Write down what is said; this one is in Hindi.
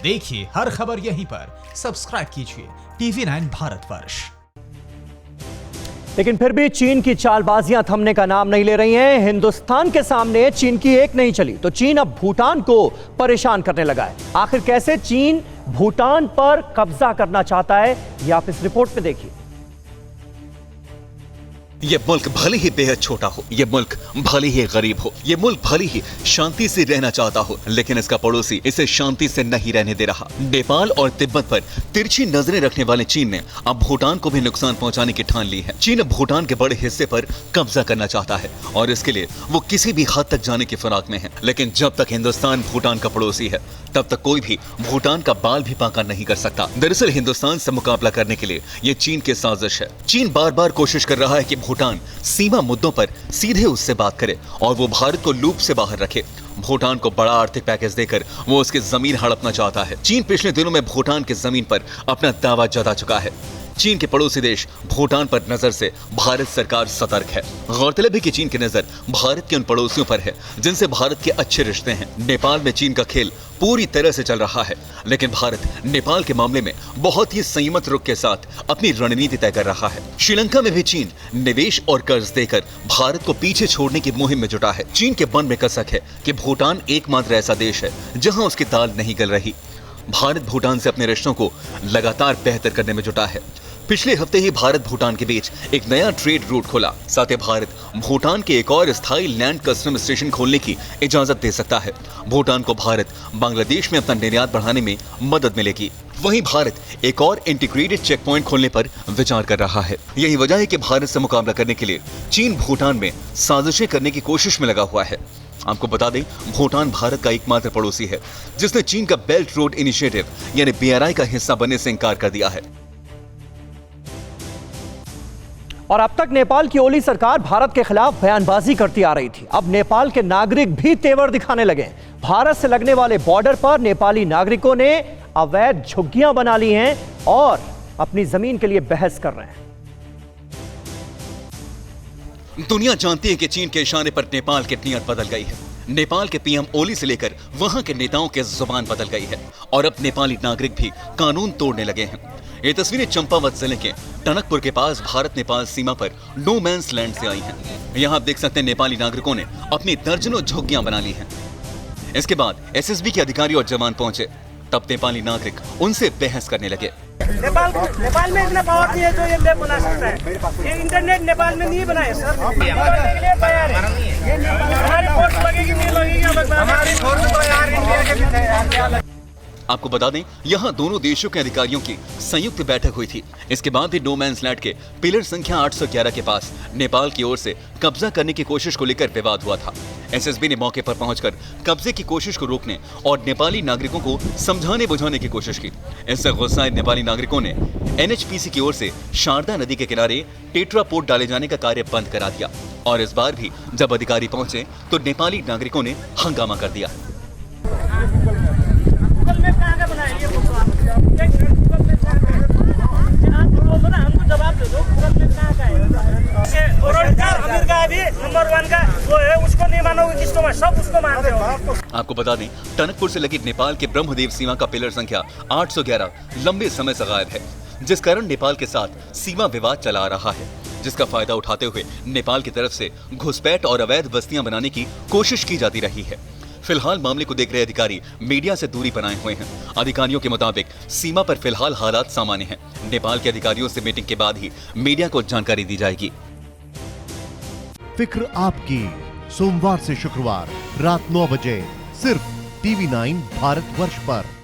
देखिए हर खबर यहीं पर, सब्सक्राइब कीजिए TV9 भारतवर्ष। लेकिन फिर भी चीन की चालबाजियां थमने का नाम नहीं ले रही हैं। हिंदुस्तान के सामने चीन की एक नहीं चली तो चीन अब भूटान को परेशान करने लगा है। आखिर कैसे चीन भूटान पर कब्जा करना चाहता है, यह आप इस रिपोर्ट में देखिए। ये मुल्क भले ही बेहद छोटा हो, ये मुल्क भले ही गरीब हो, ये मुल्क भले ही शांति से रहना चाहता हो, लेकिन इसका पड़ोसी इसे शांति से नहीं रहने दे रहा। नेपाल और तिब्बत पर तिरछी नजरें रखने वाले चीन ने अब भूटान को भी नुकसान पहुंचाने की ठान ली है। चीन भूटान के बड़े हिस्से पर कब्जा करना चाहता है और इसके लिए वो किसी भी हद तक जाने की फिराक में है। लेकिन जब तक हिंदुस्तान भूटान का पड़ोसी है, तब तक कोई भी भूटान का बाल भी बांका नहीं कर सकता। दरअसल हिंदुस्तान से मुकाबला करने के लिए ये चीन की साजिश है। चीन बार बार कोशिश कर रहा है कि भूटान सीमा मुद्दों पर सीधे उससे बात करे और वो भारत को लूप से बाहर रखे। भूटान को बड़ा आर्थिक पैकेज देकर वो उसकी जमीन हड़पना चाहता है। चीन पिछले दिनों में भूटान की जमीन पर अपना दावा जता चुका है। चीन के पड़ोसी देश भूटान पर नजर से भारत सरकार सतर्क है। गौरतलब है कि चीन की नजर भारत के उन पड़ोसियों पर है जिनसे भारत के अच्छे रिश्ते हैं। नेपाल में चीन का खेल पूरी तरह से चल रहा है, लेकिन भारत नेपाल के मामले में बहुत ही संयमित रुख के साथ अपनी रणनीति तय कर रहा है। श्रीलंका में भी चीन निवेश और कर्ज देकर भारत को पीछे छोड़ने की मुहिम में जुटा है। चीन के मन में कसक है कि भूटान एकमात्र ऐसा देश है जहां उसकी दाल नहीं गल रही। भारत भूटान से अपने रिश्तों को लगातार बेहतर करने में जुटा है। पिछले हफ्ते ही भारत भूटान के बीच एक नया ट्रेड रूट खोला। साथ ही भारत भूटान के एक और स्थायी लैंड कस्टम स्टेशन खोलने की इजाजत दे सकता है। भूटान को भारत बांग्लादेश में अपना निर्यात बढ़ाने में मदद मिलेगी। वहीं भारत एक और इंटीग्रेटेड चेक पॉइंट खोलने पर विचार कर रहा है। यही वजह है कि भारत से मुकाबला करने के लिए चीन भूटान में साजिशें करने की कोशिश में लगा हुआ है। आपको बता दें, भूटान भारत का एकमात्र पड़ोसी है जिसने चीन का बेल्ट रोड इनिशिएटिव यानी BRI का हिस्सा बनने से इंकार कर दिया है। और अब तक नेपाल की ओली सरकार भारत के खिलाफ बयानबाजी करती आ रही थी। अब नेपाल के नागरिक भी तेवर दिखाने लगे। भारत से लगने वाले बॉर्डर पर नेपाली नागरिकों ने अवैध झुग्गियां बना ली हैं और अपनी जमीन के लिए बहस कर रहे हैं। दुनिया जानती है कि चीन के इशारे पर नेपाल की नीयत बदल गई है। नेपाल के PM ओली से लेकर वहां के नेताओं की जुबान बदल गई है और अब नेपाली नागरिक भी कानून तोड़ने लगे हैं। ये तस्वीरें चंपावत जिले के टनकपुर के पास भारत नेपाल सीमा पर नो मैंस लैंड से आई हैं। यहाँ आप देख सकते हैं नेपाली नागरिकों ने अपनी दर्जनों झुग्गियां बना ली हैं। इसके बाद SSB के अधिकारी और जवान पहुंचे, तब नेपाली नागरिक उनसे बहस करने लगे। नेपाल में इतना पावर नहीं है जो ये मैप बना सकता है। ये इंटरनेट नेपाल में नहीं बनाया सर। हमारी फोर्स लगेगी नहीं लगेगी, हमारी फोर्स तो यार इंडिया के पीछे है। आपको बता दें, यहाँ दोनों देशों के अधिकारियों की संयुक्त बैठक हुई थी। इसके बाद ही नो मैंस लैंड के पिलर संख्या 811 के पास नेपाल की ओर से कब्जा करने की कोशिश को लेकर विवाद हुआ था। SSB ने मौके पर पहुंचकर कब्जे की कोशिश को रोकने और नेपाली नागरिकों को समझाने बुझाने की कोशिश की। इससे गुस्साए नेपाली नागरिकों ने NHPC की ओर से शारदा नदी के किनारे टेट्रा पोर्ट डाले जाने का कार्य बंद करा दिया और इस बार भी जब अधिकारी पहुंचे तो नेपाली नागरिकों ने हंगामा कर दिया। आपको बता दें, टनकपुर से लगी नेपाल के ब्रह्मदेव सीमा का पिलर संख्या 811 लंबे समय से गायब है, जिस कारण नेपाल के साथ सीमा विवाद चला आ रहा है, जिसका फायदा उठाते हुए नेपाल की तरफ से घुसपैठ और अवैध बस्तियां बनाने की कोशिश की जाती रही है। फिलहाल मामले को देख रहे अधिकारी मीडिया से दूरी बनाए हुए हैं। अधिकारियों के मुताबिक सीमा पर फिलहाल हालात सामान्य हैं। नेपाल के अधिकारियों से मीटिंग के बाद ही मीडिया को जानकारी दी जाएगी। फिक्र आपकी, सोमवार से शुक्रवार रात 9 बजे सिर्फ TV9 भारतवर्ष पर।